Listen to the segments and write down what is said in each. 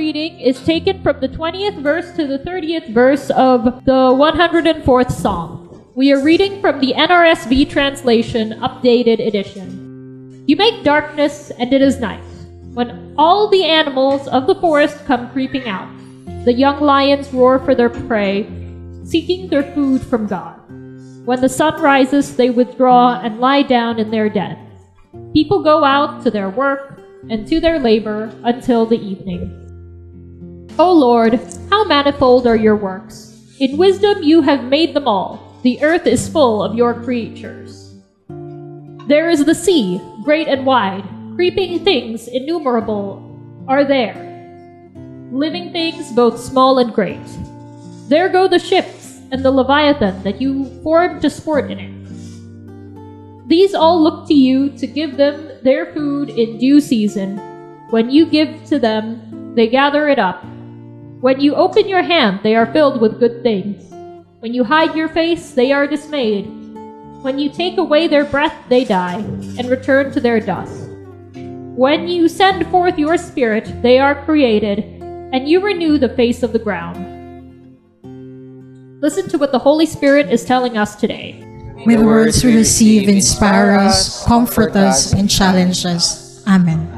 reading is taken from the 20th verse to the 30th verse of the 104th Psalm. We are reading from the NRSV translation, updated edition. You make darkness, and it is night, when all the animals of the forest come creeping out. The young lions roar for their prey, seeking their food from God. When the sun rises, they withdraw and lie down in their dens. People go out to their work and to their labor until the evening. O Lord, how manifold are your works! In wisdom you have made them all. The earth is full of your creatures. There is the sea, great and wide. Creeping things innumerable are there. Living things both small and great. There go the ships and the Leviathan that you formed to sport in it. These all look to you to give them their food in due season. When you give to them, they gather it up. When you open your hand, they are filled with good things. When you hide your face, they are dismayed. When you take away their breath, they die, and return to their dust. When you send forth your spirit, they are created, and you renew the face of the ground. Listen to what the Holy Spirit is telling us today. May the words we receive inspire us, comfort us, and challenge us. Amen.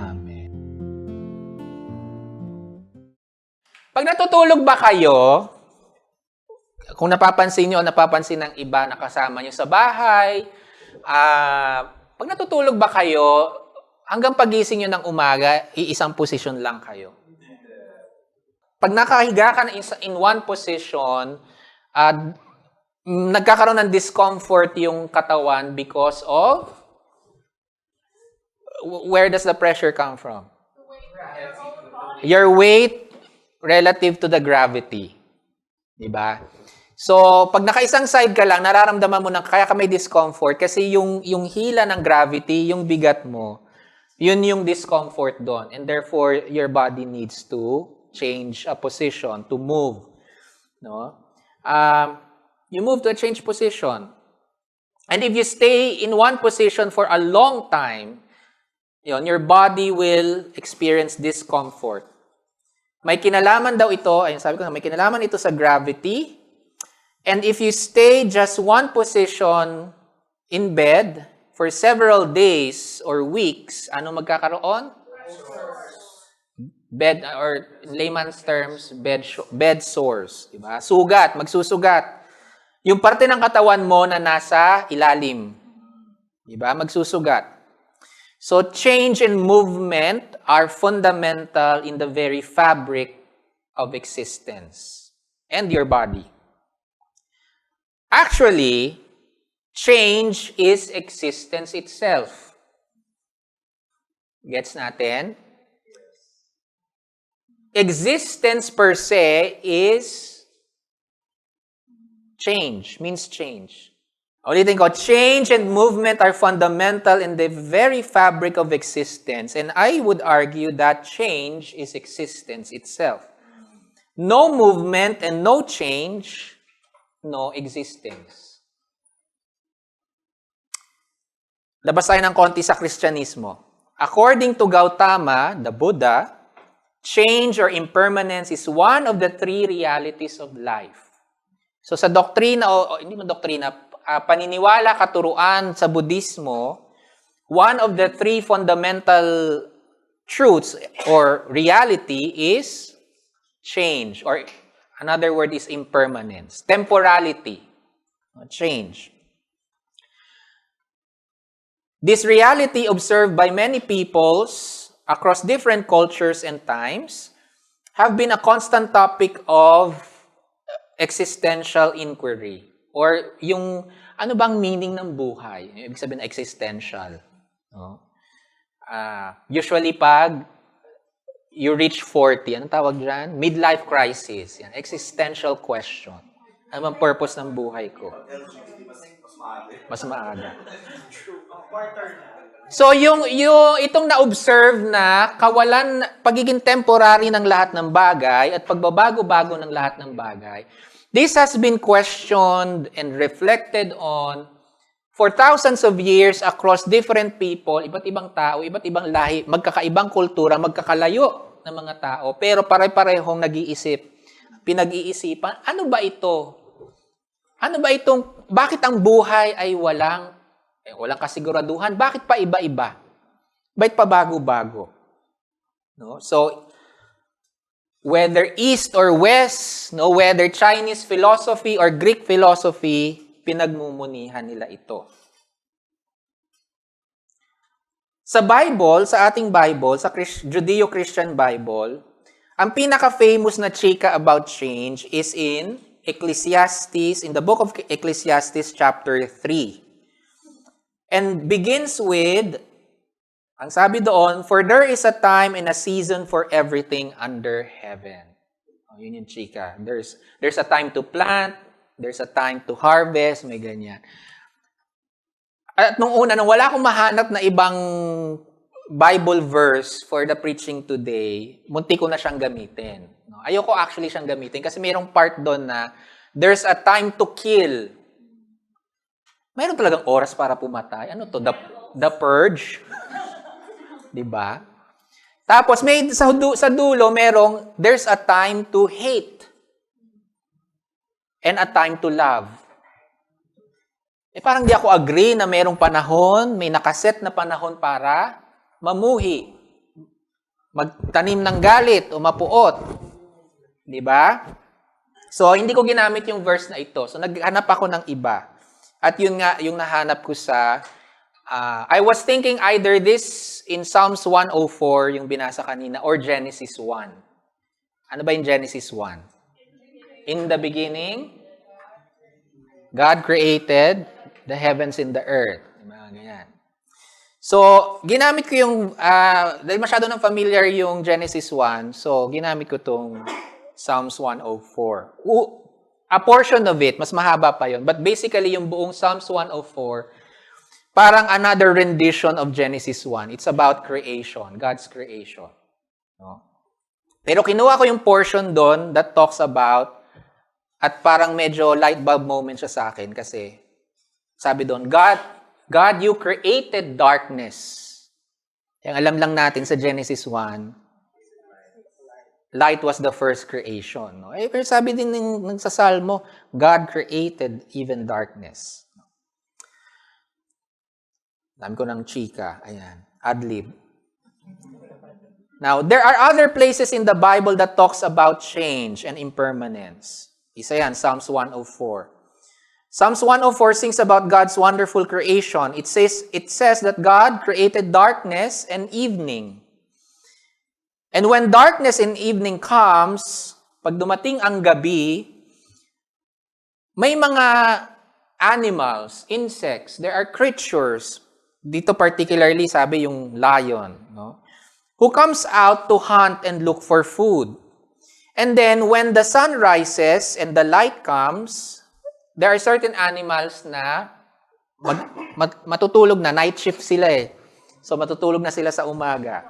Pag natutulog ba kayo, kung napapansin nyo o napapansin ng iba na kasama nyo sa bahay, pag natutulog ba kayo, hanggang pagising nyo ng umaga, iisang posisyon lang kayo. Pag nakahiga ka na in one position, nagkakaroon ng discomfort yung katawan because of, where does the pressure come from? Your weight relative to the gravity. Diba? So, pag nakaisang side ka lang, nararamdaman mo na kaya ka may discomfort kasi yung hila ng gravity, yung bigat mo, yun yung discomfort doon. And therefore, your body needs to change a position, to move. No? You move to a change position. And if you stay in one position for a long time, your body will experience discomfort. May kinalaman daw ito, ayun sabi ko, may kinalaman ito sa gravity. And if you stay just one position in bed for several days or weeks, ano magkakaroon? Bed, or in layman's terms, bed sores. Diba? Sugat, magsusugat. Yung parte ng katawan mo na nasa ilalim. Diba? Magsusugat. So, change and movement are fundamental in the very fabric of existence and your body. Actually, change is existence itself. Gets natin? Existence per se is change, means change. Ulitin ko, change and movement are fundamental in the very fabric of existence. And I would argue that change is existence itself. No movement and no change, no existence. Labas tayo ng konti sa Kristyanismo. According to Gautama, the Buddha, change or impermanence is one of the three realities of life. So sa doktrina, hindi man doktrina, paniniwala, katuruan sa Budismo, one of the three fundamental truths or reality is change, or another word is impermanence, temporality, change. This reality observed by many peoples across different cultures and times have been a constant topic of existential inquiry. Or yung, ano bang meaning ng buhay? Ibig sabihin, existential. No? Usually, pag you reach 40, anong tawag dyan? Midlife crisis. Yan, existential question. Ano bang purpose ng buhay ko? Mas maaga. So, itong na-observe na kawalan, pagiging temporary ng lahat ng bagay at pagbabago-bago ng lahat ng bagay, this has been questioned and reflected on for thousands of years across different people, iba't ibang tao, iba't ibang lahi, magkakaibang kultura, magkakalayo ng mga tao, pero pare-parehong nag-iisip, pinag-iisipan, ano ba ito? Ano ba itong, bakit ang buhay ay walang kasiguraduhan? Bakit pa iba-iba? Bakit pa bago-bago? No? So, whether East or West, no, whether Chinese philosophy or Greek philosophy, pinagmumunihan nila ito. Sa Bible, sa ating Bible, sa Judeo-Christian Bible, ang pinaka-famous na chika about change is in Ecclesiastes, in the book of Ecclesiastes chapter 3. And begins with, ang sabi doon, for there is a time and a season for everything under heaven. Yun yung chika. There's a time to plant, there's a time to harvest, may ganyan. At nung wala akong mahanap na ibang Bible verse for the preaching today, munti ko na siyang gamitin. Ayoko actually siyang gamitin kasi mayroong part doon na there's a time to kill. Mayroon talagang oras para pumatay. Ano to? The Purge? Diba? Tapos may sa dulo merong there's a time to hate and a time to love. Parang di ako agree na merong panahon, may nakaset na panahon para mamuhi, magtanim ng galit o mapuot. Diba? So, hindi ko ginamit yung verse na ito. So, naghanap ako ng iba. At yun nga, yung nahanap ko sa I was thinking either this in Psalms 104, yung binasa kanina, or Genesis 1. Ano ba yung Genesis 1? In the beginning, God created the heavens and the earth. Ganyan. So, ginamit ko yung, dahil masyado nang familiar yung Genesis 1, so ginamit ko tong Psalms 104. A portion of it, mas mahaba pa yun. But basically, yung buong Psalms 104, parang another rendition of Genesis 1. It's about creation, God's creation. No? Pero kinuha ko yung portion doon that talks about, at parang medyo light bulb moment siya sa akin kasi sabi doon, God, you created darkness. Yung alam lang natin sa Genesis 1, light was the first creation. No? Pero sabi din ng sa Salmo, God created even darkness. Dami ko ng chika. Ayan. Adlib. Now, there are other places in the Bible that talks about change and impermanence. Isa yan, Psalms 104. Psalms 104 sings about God's wonderful creation. It says that God created darkness and evening. And when darkness and evening comes, pag dumating ang gabi, may mga animals, insects, there are creatures. Dito particularly, sabi yung lion, no? Who comes out to hunt and look for food. And then, when the sun rises and the light comes, there are certain animals na matutulog na. Night shift sila eh. So, matutulog na sila sa umaga.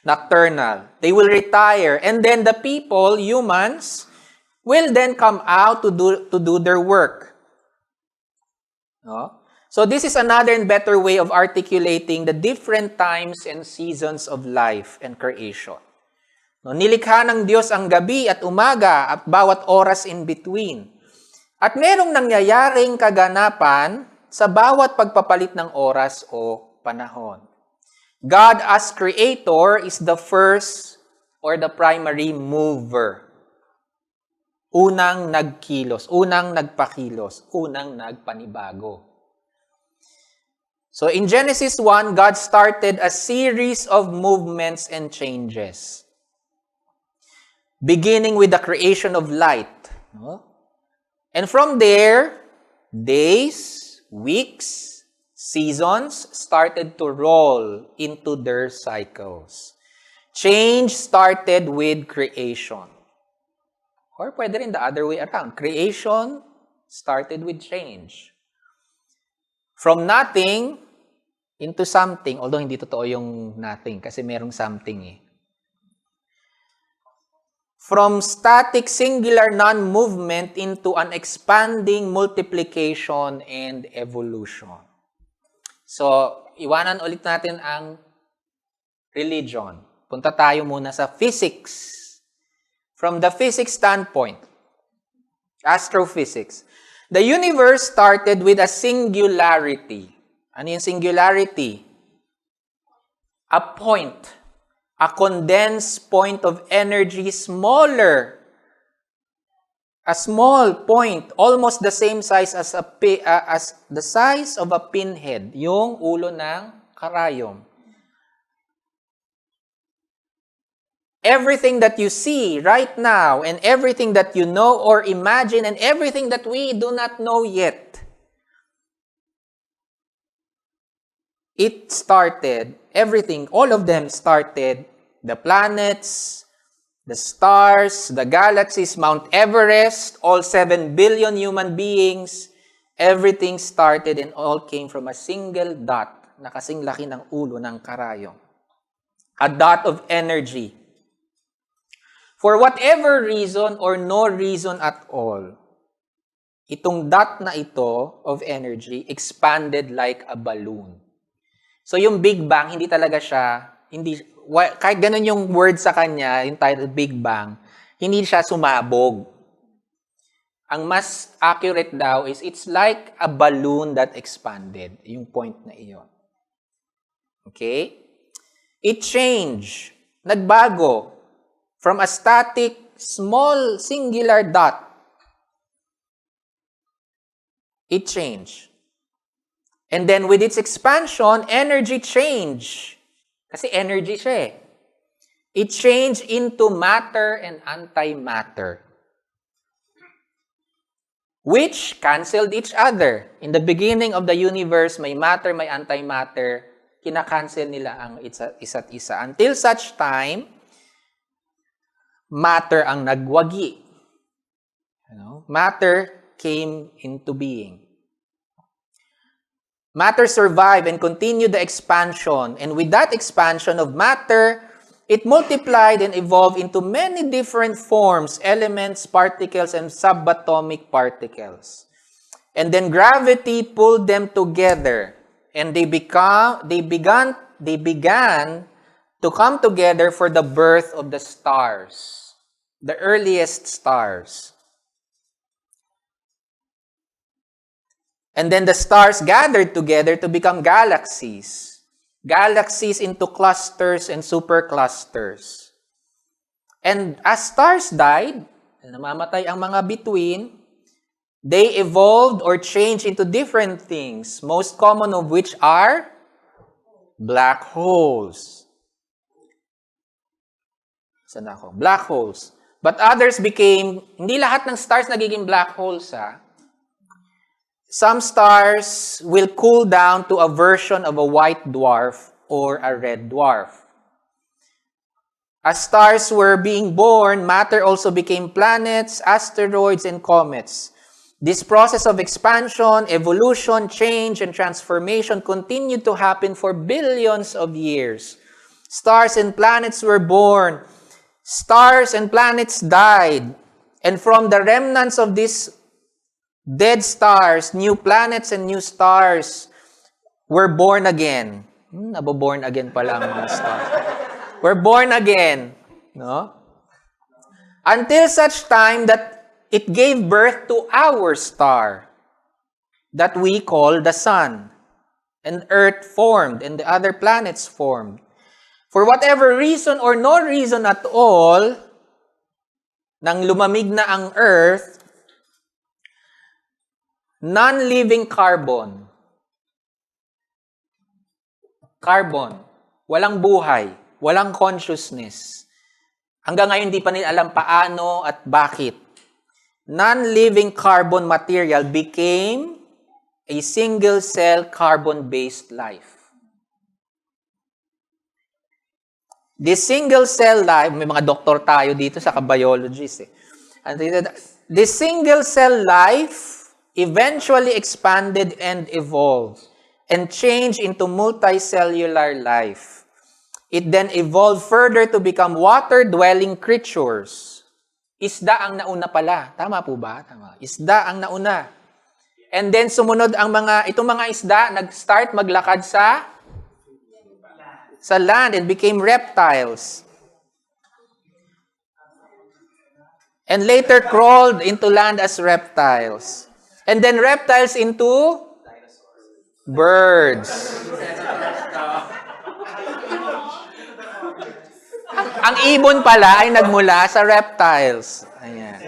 Nocturnal. They will retire. And then, the people, humans, will then come out to do their work. No? So this is another and better way of articulating the different times and seasons of life and creation. No, nilikha ng Diyos ang gabi at umaga at bawat oras in between. At merong nangyayaring kaganapan sa bawat pagpapalit ng oras o panahon. God as creator is the first or the primary mover. Unang nagkilos, unang nagpakilos, unang nagpanibago. So in Genesis 1, God started a series of movements and changes. Beginning with the creation of light. No? And from there, days, weeks, seasons started to roll into their cycles. Change started with creation. Or pwede rin the other way around. Creation started with change. From nothing into something, although hindi totoo yung nothing kasi merong something eh. From static singular non-movement into an expanding multiplication and evolution. So, iwanan ulit natin ang religion. Punta tayo muna sa physics. From the physics standpoint, astrophysics, the universe started with a singularity. Ano yung singularity? A point. A condensed point of energy smaller. A small point, almost the same size as the size of a pinhead, yung ulo ng karayom. Everything that you see right now, and everything that you know or imagine, and everything that we do not know yet, it started, everything, all of them started, the planets, the stars, the galaxies, Mount Everest, all 7 billion human beings, everything started and all came from a single dot na kasing laki ng ulo ng karayom. A dot of energy. For whatever reason or no reason at all, itong dot na ito of energy expanded like a balloon. So yung Big Bang, hindi talaga siya, kahit ganun yung word sa kanya, yung title Big Bang, hindi siya sumabog. Ang mas accurate daw is it's like a balloon that expanded, yung point na iyon. Okay? It changed. Nagbago. From a static, small, singular dot, it changed. And then with its expansion, energy changed. Kasi energy siya eh. It changed into matter and antimatter, which canceled each other. In the beginning of the universe, may matter, may antimatter. Kinakancel nila ang isa't isa. Until such time, matter ang nagwagi. Matter came into being. Matter survived and continued the expansion. And with that expansion of matter, it multiplied and evolved into many different forms, elements, particles, and subatomic particles. And then gravity pulled them together. And they began to come together for the birth of the stars. The earliest stars. And then the stars gathered together to become galaxies. Galaxies into clusters and superclusters. And as stars died, namamatay ang mga between, they evolved or changed into different things, most common of which are black holes. Saan ako? Black holes. But others became, hindi lahat ng stars nagiging black holes, ha? Some stars will cool down to a version of a white dwarf or a red dwarf. As stars were being born, matter also became planets, asteroids, and comets. This process of expansion, evolution, change, and transformation continued to happen for billions of years. Stars and planets were born. Stars and planets died. And from the remnants of these dead stars, new planets and new stars were born again. Naboborn again pala ang mga stars. Were born again. No? Until such time that it gave birth to our star that we call the sun. And Earth formed, and the other planets formed. For whatever reason or no reason at all, nang lumamig na ang Earth, non-living carbon, walang buhay, walang consciousness. Hanggang ngayon, di pa nila alam paano at bakit. Non-living carbon material became a single-cell carbon-based life. This single-cell life, may mga doktor tayo dito sa biologists eh. This single-cell life eventually expanded and evolved and changed into multicellular life. It then evolved further to become water-dwelling creatures. Isda ang nauna pala. Tama po ba? Tama. Isda ang nauna. And then sumunod ang itong mga isda, nag-start maglakad sa sa land and became reptiles. And later crawled into land as reptiles. And then reptiles into birds. Ang ibon pala ay nagmula sa reptiles. Ayan.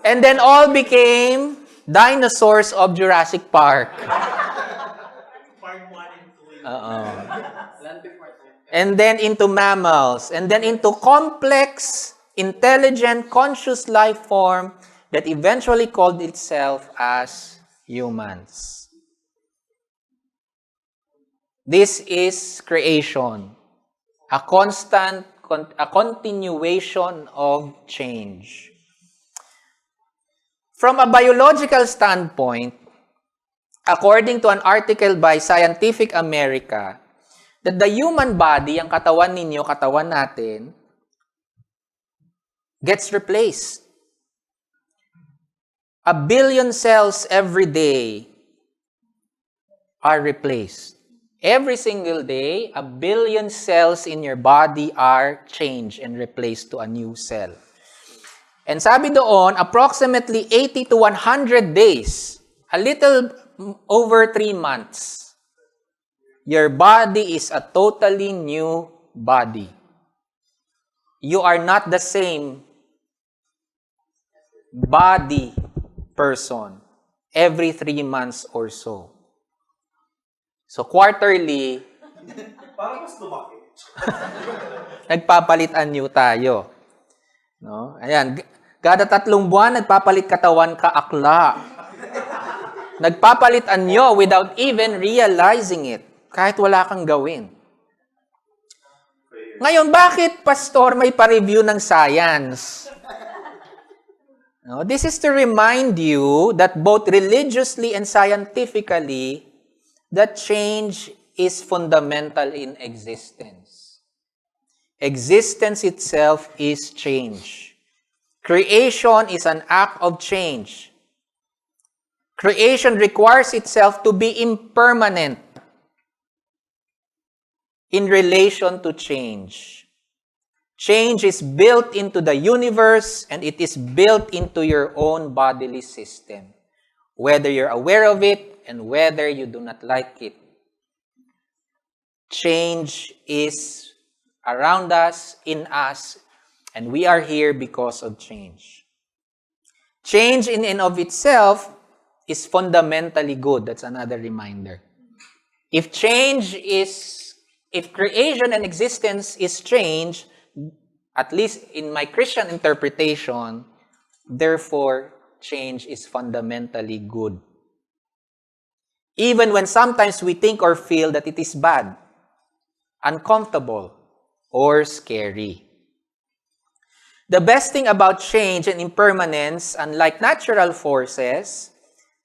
And then all became dinosaurs of Jurassic Park. And then into mammals. And then into complex, intelligent, conscious life form that eventually called itself as humans. This is creation. A constant, a continuation of change. From a biological standpoint, according to an article by Scientific America, that the human body, ang katawan ninyo, katawan natin, gets replaced. 1 billion cells every day are replaced. Every single day, 1 billion cells in your body are changed and replaced to a new cell. And sabi doon, approximately 80 to 100 days, a little over 3 months, your body is a totally new body. You are not the same body person every 3 months or so. So quarterly, Parang mas lumaki. nagpapalit anyo tayo. No? Ayan, kada 3 buwan, nagpapalit katawan ka akla. Nagpapalit anyo without even realizing it. Kahit wala kang gawin. Ngayon, bakit, Pastor, may pa-review ng science? No, this is to remind you that both religiously and scientifically, that change is fundamental in existence. Existence itself is change. Creation is an act of change. Creation requires itself to be impermanent in relation to change. Change is built into the universe and it is built into your own bodily system, whether you're aware of it and whether you do not like it. Change is around us, in us, and we are here because of change. Change in and of itself is fundamentally good. That's another reminder. If creation and existence is change, at least in my Christian interpretation, therefore, change is fundamentally good. Even when sometimes we think or feel that it is bad, uncomfortable, or scary. The best thing about change and impermanence, unlike natural forces,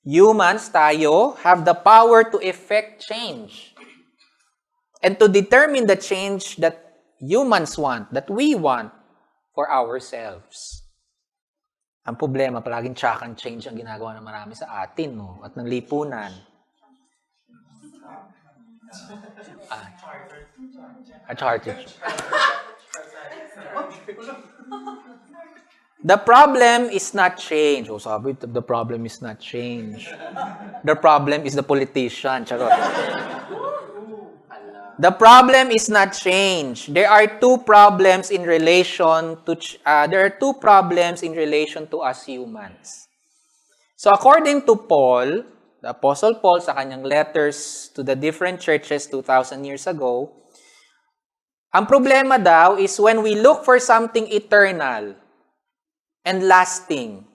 humans, tayo, have the power to effect change and to determine the change that humans want, that we want for ourselves. Ang problema, palaging track and change ang ginagawa ng marami sa atin, no? At ng lipunan. A charter. The problem is not change. Oh, sabi, the problem is not change. The problem is the politician. Charot. The problem is not change. There are two problems in relation to us humans. So according to Paul, the Apostle Paul sa kanyang letters to the different churches 2,000 years ago, ang problema daw is when we look for something eternal and lasting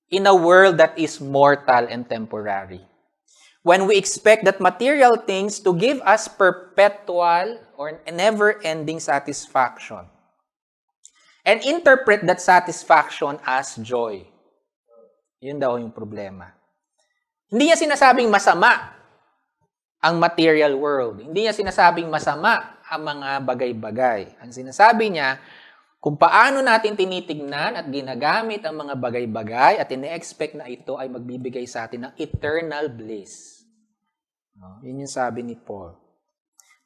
in a world that is mortal and temporary. When we expect that material things to give us perpetual or never-ending satisfaction. And interpret that satisfaction as joy. Yun daw yung problema. Hindi niya sinasabing masama ang material world. Hindi niya sinasabing masama ang mga bagay-bagay. Ang sinasabi niya, kung paano natin tinitignan at ginagamit ang mga bagay-bagay at ine-expect na ito ay magbibigay sa atin ng eternal bliss. Yun yung sabi ni Paul.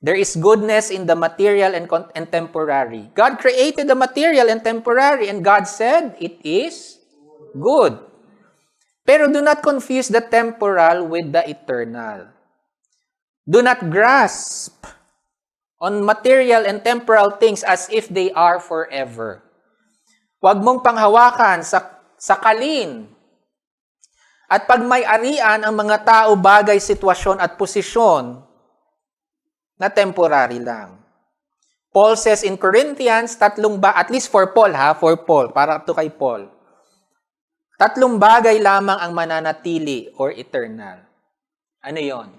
There is goodness in the material and temporary. God created the material and temporary, and God said, it is good. Pero do not confuse the temporal with the eternal. Do not grasp on material and temporal things as if they are forever. Huwag mong panghawakan sa sakalin at pagmay-arian ang mga tao, bagay, sitwasyon at posisyon na temporary lang. Paul says in Corinthians, at least for Paul, para to kay Paul, 3 bagay lamang ang mananatili or eternal. Ano yon?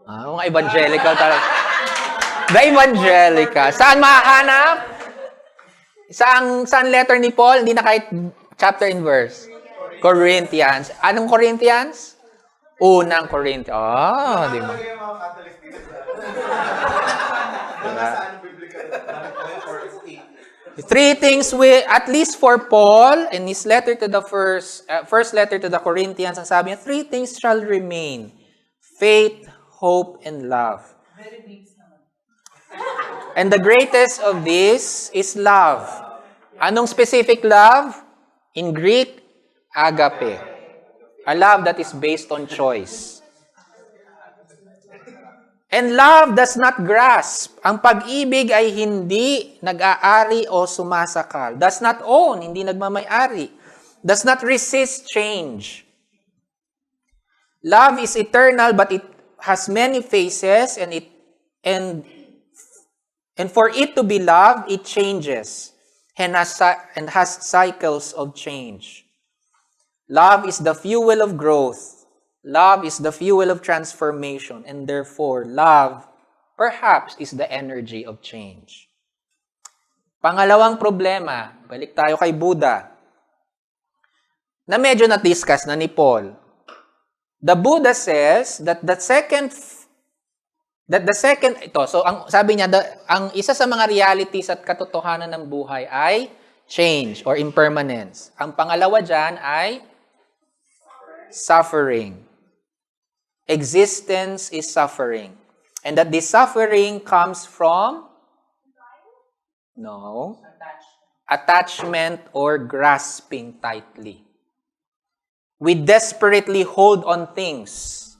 Mga evangelical talaga. The evangelical. Saan mahanap? Saan letter ni Paul? Hindi na kahit chapter and verse. Corinthians. Anong Corinthians? Unang Corinthians. Di ba? Yung mga Catholic dito sa... Wala sa anong biblical. Three things at least for Paul, in his letter to the first letter to the Corinthians, ang sabi niya, 3 things shall remain. Faith, hope, and love. And the greatest of this is love. Anong specific love? In Greek, agape. A love that is based on choice. And love does not grasp. Ang pag-ibig ay hindi nag-aari o sumasakal. Does not own, hindi nagmamay-ari. Does not resist change. Love is eternal, but it has many faces, and for it to be loved, it changes and has cycles of change. Love is the fuel of growth. Love is the fuel of transformation, and therefore, love, perhaps, is the energy of change. Pangalawang problema, balik tayo kay Buddha, na medyo na-discuss na ni Paul. The Buddha says that sabi niya, ang isa sa mga realities at katotohanan ng buhay ay change or impermanence. Ang pangalawa dyan ay suffering. Existence is suffering. And that this suffering comes from attachment or grasping tightly. We desperately hold on things,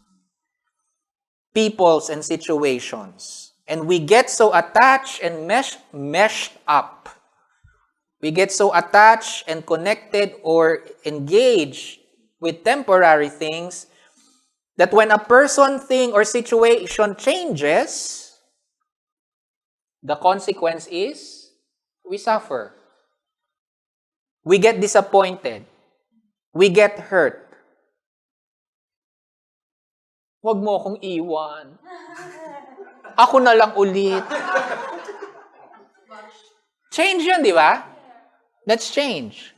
peoples and situations. And we get so attached and meshed up. We get so attached and connected or engaged with temporary things that when a person, thing, or situation changes, the consequence is we suffer. We get disappointed. We get hurt. Huwag mo akong iwan. Ako na lang ulit. Change yun, di ba? That's change.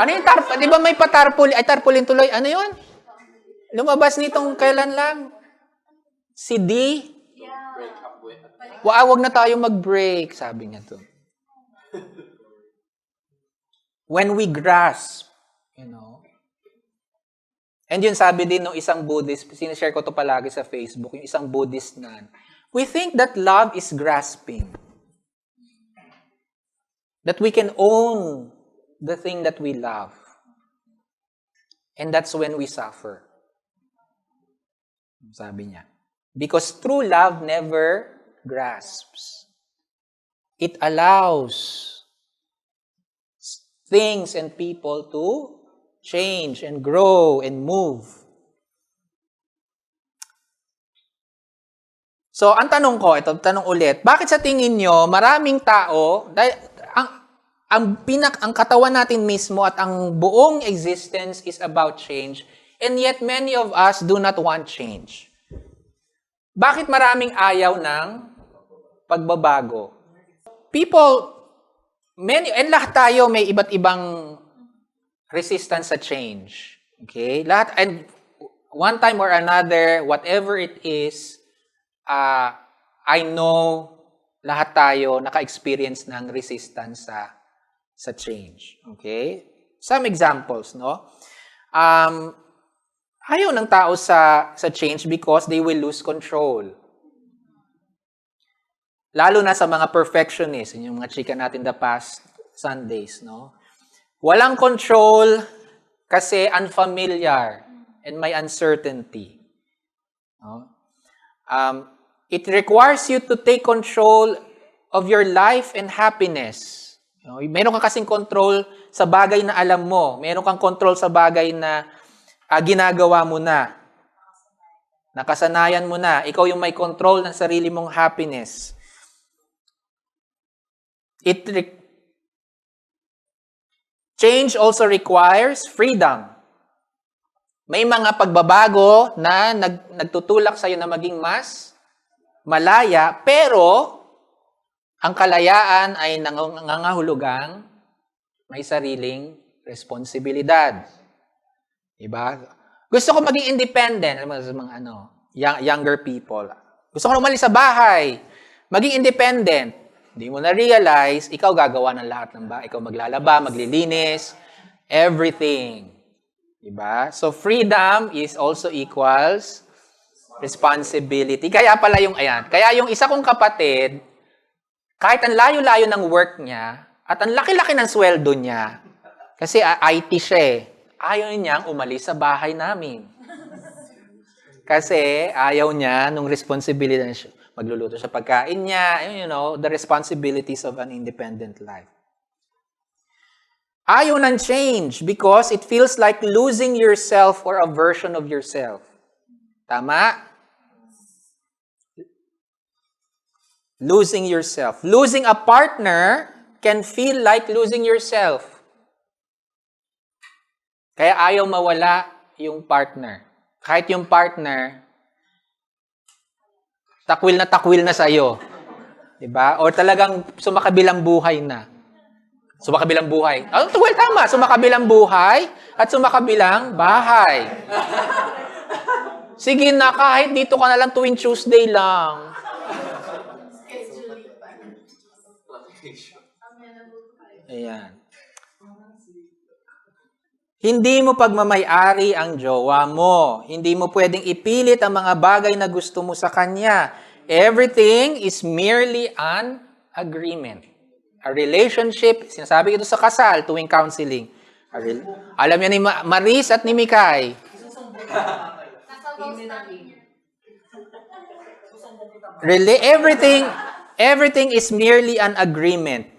Ano yung tarpaulin? Di ba may tarpaulin tuloy? Ano yun? Lumabas nitong kailan lang? Si D? Wag na tayo mag-break, sabi niya to. When we grasp, And yun sabi din ng isang Buddhist, sinishare ko to palagi sa Facebook, yung isang Buddhist nun. We think that love is grasping. That we can own the thing that we love. And that's when we suffer. Sabi niya. Because true love never grasps. It allows things and people to change and grow and move. So, ang tanong ko, ito, tanong ulit, bakit sa tingin nyo, maraming tao, ang katawan natin mismo at ang buong existence is about change, and yet many of us do not want change. Bakit maraming ayaw ng pagbabago? And lahat tayo may iba't ibang resistance sa change. Okay? And one time or another, whatever it is, I know lahat tayo naka-experience ng resistance sa change. Okay? Some examples, no? Ayaw ng tao sa change because they will lose control. Lalo na sa mga perfectionists, yung mga chika natin the past Sundays, no? Walang control kasi unfamiliar and may uncertainty. No? It requires you to take control of your life and happiness. No? Meron kang kasing control sa bagay na alam mo. Meron kang control sa bagay na ginagawa mo na. Nakasanayan mo na. Ikaw yung may control ng sarili mong happiness. Change also requires freedom. May mga pagbabago na nagtutulak sa'yo na maging mas malaya, pero ang kalayaan ay nangangahulugang may sariling responsibilidad. Diba? Gusto ko maging independent, sa mga younger people. Gusto ko umalis sa bahay, maging independent. Hindi mo na-realize, ikaw gagawa ng lahat ng bahay. Ikaw maglalaba, maglilinis, everything. Diba? So, freedom is also equals responsibility. Kaya pala kaya yung isa kong kapatid, kahit ang layo-layo ng work niya, at ang laki-laki ng sweldo niya, kasi IT siya ayaw niyang umalis sa bahay namin. Kasi ayaw niya nung responsibility na magluluto sa pagkain niya, the responsibilities of an independent life. Ayaw ng change because it feels like losing yourself or a version of yourself. Tama? Losing yourself. Losing a partner can feel like losing yourself. Kaya ayaw mawala yung partner. Kahit yung partner, takwil na sa'yo. Diba? O talagang sumakabilang buhay na. Sumakabilang buhay. Tama. Sumakabilang buhay at sumakabilang bahay. Sige na, kahit dito ka na lang tuwing Tuesday lang. Ayan. Hindi mo pagmamay-ari ang jowa mo. Hindi mo pwedeng ipilit ang mga bagay na gusto mo sa kanya. Everything is merely an agreement. A relationship, sinasabi ito sa kasal tuwing counseling. Alam niyo ni Maris at ni Mikay. Everything is merely an agreement.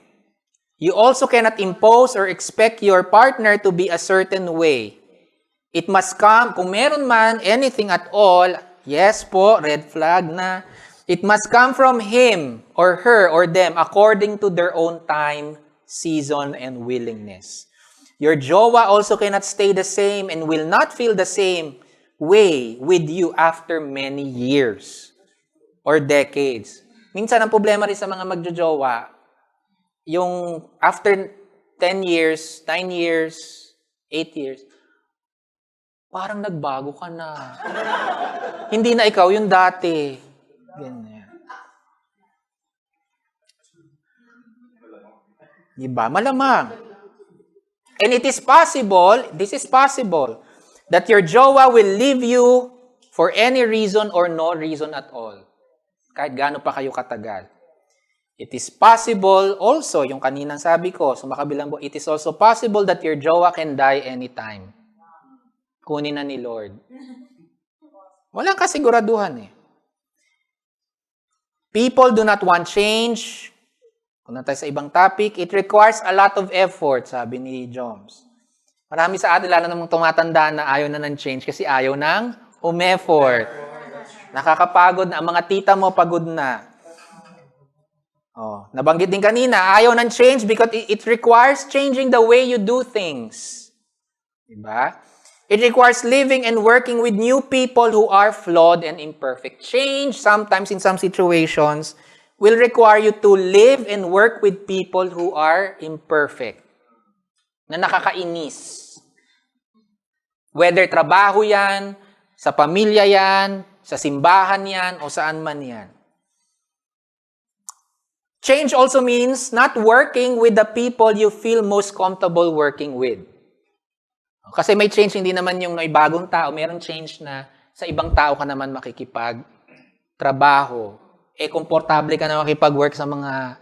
You also cannot impose or expect your partner to be a certain way. It must come, kung meron man anything at all, yes po, red flag na. It must come from him or her or them according to their own time, season, and willingness. Your jowa also cannot stay the same and will not feel the same way with you after many years or decades. Minsan ang problema rin sa mga magjojowa, yung after 10 years, 9 years, 8 years, parang nagbago ka na. Hindi na ikaw yung dati. Ganyan. Diba? Malamang. And this is possible, that your jowa will leave you for any reason or no reason at all. Kahit gaano pa kayo katagal. It is possible also, yung kaninang sabi ko, sumakabilang po, it is also possible that your jowa can die anytime. Kunin na ni Lord. Walang kasiguraduhan People do not want change. Kung tayo sa ibang topic, it requires a lot of effort, sabi ni Joms. Marami sa atin, lalo namang tumatanda na ayaw na ng change kasi ayaw ng umeffort. Nakakapagod na. Ang mga tita mo, pagod na. Nabanggit din kanina, ayaw ng change because it requires changing the way you do things. Diba? It requires living and working with new people who are flawed and imperfect. Change, sometimes in some situations, will require you to live and work with people who are imperfect. Na nakakainis. Whether trabaho yan, sa pamilya yan, sa simbahan yan, o saan man yan. Change also means not working with the people you feel most comfortable working with. Kasi may change, hindi naman yung may bagong tao. Mayroong change na sa ibang tao ka naman makikipag-trabaho. Komportable ka na makipag-work sa mga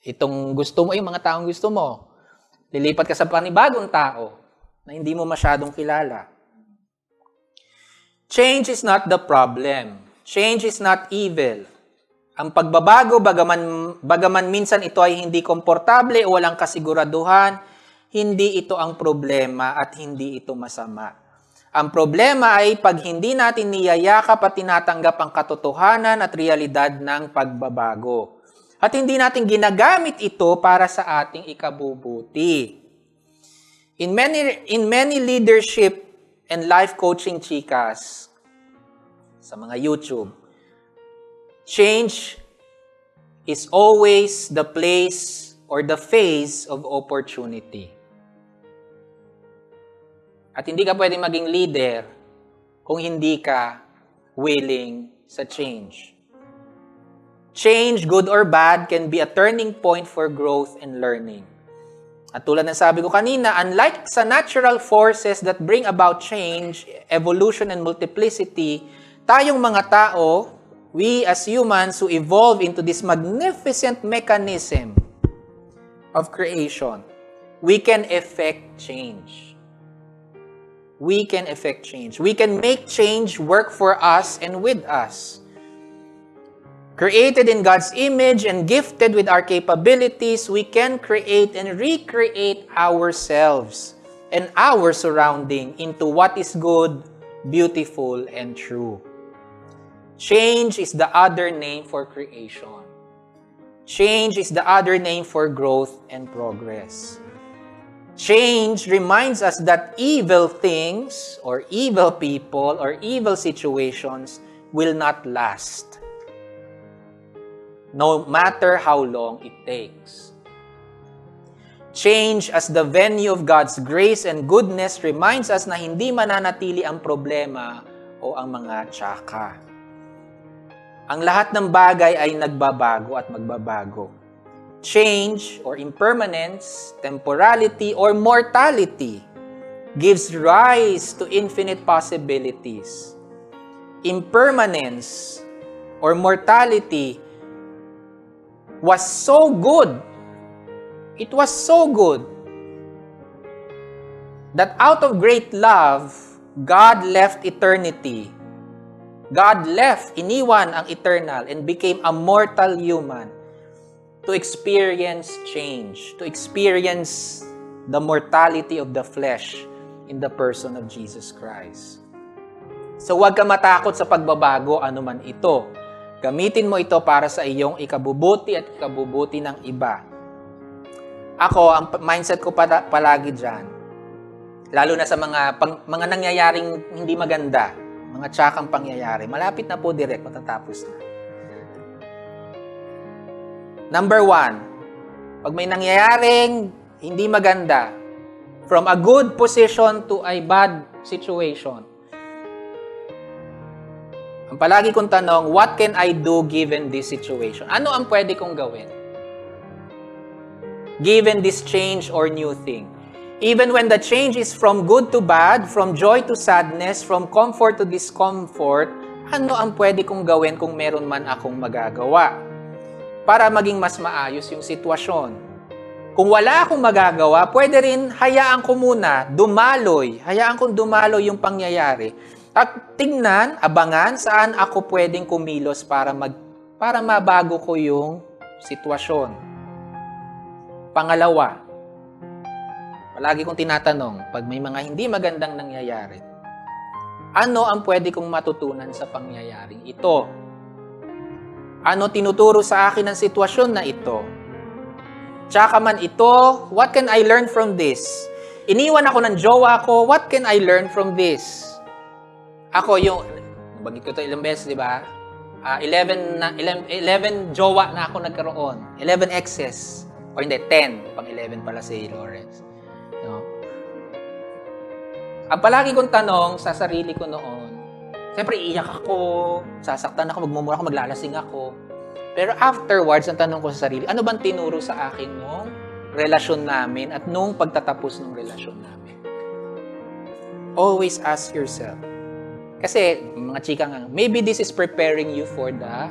itong gusto mo, yung mga taong gusto mo. Lilipat ka sa panibagong tao na hindi mo masyadong kilala. Change is not the problem. Change is not evil. Ang pagbabago, bagaman minsan ito ay hindi komportable o walang kasiguraduhan, hindi ito ang problema at hindi ito masama. Ang problema ay pag hindi natin niyayakap at tinatanggap ang katotohanan at realidad ng pagbabago. At hindi natin ginagamit ito para sa ating ikabubuti. In many leadership and life coaching chikas sa mga YouTube, change is always the place or the phase of opportunity. At hindi ka pwedeng maging leader kung hindi ka willing sa change. Change, good or bad, can be a turning point for growth and learning. At tulad ng sabi ko kanina, unlike sa natural forces that bring about change, evolution, and multiplicity, tayong mga tao, we as humans who evolve into this magnificent mechanism of creation, we can effect change. We can effect change. We can make change work for us and with us. Created in God's image and gifted with our capabilities, we can create and recreate ourselves and our surrounding into what is good, beautiful, and true. Change is the other name for creation. Change is the other name for growth and progress. Change reminds us that evil things or evil people or evil situations will not last, no matter how long it takes. Change as the venue of God's grace and goodness reminds us na hindi mananatili ang problema o ang mga tsaka. Ang lahat ng bagay ay nagbabago at magbabago. Change or impermanence, temporality or mortality gives rise to infinite possibilities. Impermanence or mortality was so good. It was so good that out of great love, God left eternity. God left, iniwan ang eternal and became a mortal human to experience change, to experience the mortality of the flesh in the person of Jesus Christ. So huwag ka matakot sa pagbabago, anuman ito. Gamitin mo ito para sa iyong ikabubuti at ikabubuti ng iba. Ako, ang mindset ko palagi dyan, lalo na sa mga nangyayaring hindi maganda, mga tsakang pangyayari, malapit na po direct, matatapos na. Number 1, pag may nangyayaring hindi maganda, from a good position to a bad situation, ang palagi kong tanong, what can I do given this situation? Ano ang pwede kong gawin? Given this change or new thing. Even when the change is from good to bad, from joy to sadness, from comfort to discomfort, ano ang pwede kong gawin kung meron man akong magagawa? Para maging mas maayos yung sitwasyon. Kung wala akong magagawa, pwede rin hayaan ko muna, hayaan kong dumaloy yung pangyayari. At tingnan, abangan saan ako pwedeng kumilos para mabago ko yung sitwasyon. Pangalawa, palagi kong tinatanong, pag may mga hindi magandang nangyayari, ano ang pwede kong matutunan sa pangyayaring ito? Ano tinuturo sa akin ang sitwasyon na ito? Tsaka man ito, what can I learn from this? Iniwan ako ng jowa ko, what can I learn from this? Ako yung, bagit ko ito ilang beses, di ba? 11 jowa na ako nagkaroon. 11 exes. O hindi, 10. Pang 11 pala si Lawrence. No? Ang palagi kong tanong sa sarili ko noon, siyempre, iiyak ako, sasaktan ako, magmumura ako, maglalasing ako. Pero afterwards, ang tanong ko sa sarili, ano bang tinuro sa akin nung relasyon namin at nung pagtatapos ng relasyon namin? Always ask yourself. Kasi, mga chika nga, maybe this is preparing you for the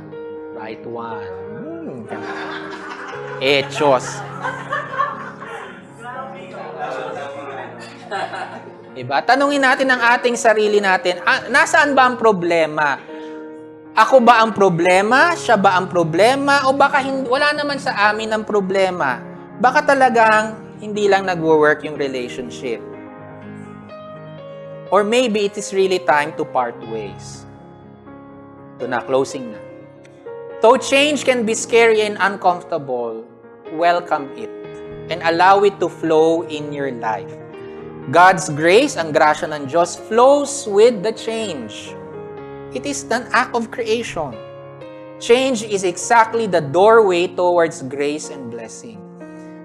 right one. Hechos. Diba? Tanungin natin ang ating sarili natin, nasaan ba ang problema? Ako ba ang problema? Siya ba ang problema? O baka wala naman sa amin ang problema? Baka talagang hindi lang nagwo-work yung relationship. Or maybe it is really time to part ways. Ito na, closing na. Though change can be scary and uncomfortable, welcome it and allow it to flow in your life. God's grace, ang grasya ng Diyos, flows with the change. It is an act of creation. Change is exactly the doorway towards grace and blessing.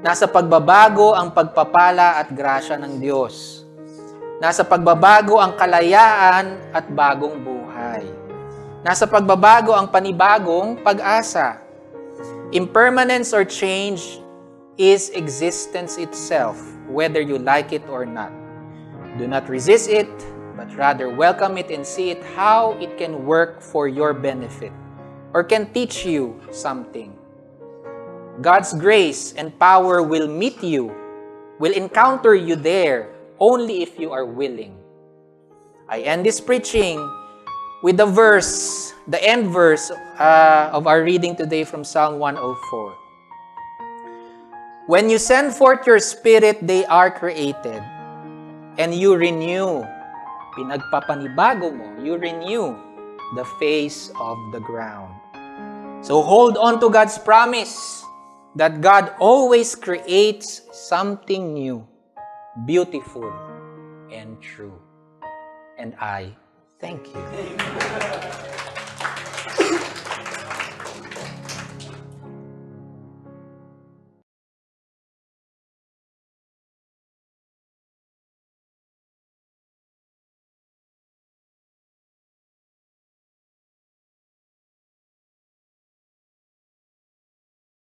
Nasa pagbabago ang pagpapala at grasya ng Diyos. Nasa pagbabago ang kalayaan at bagong buhay. Nasa pagbabago ang panibagong pag-asa. Impermanence or change is existence itself, whether you like it or not. Do not resist it, but rather welcome it and see it how it can work for your benefit or can teach you something. God's grace and power will meet you, will encounter you there only if you are willing. I end this preaching with the verse, the end verse of our reading today from Psalm 104. When you send forth your spirit, they are created, and you renew, pinagpapanibago mo, you renew the face of the ground. So hold on to God's promise that God always creates something new, beautiful, and true. And I thank you.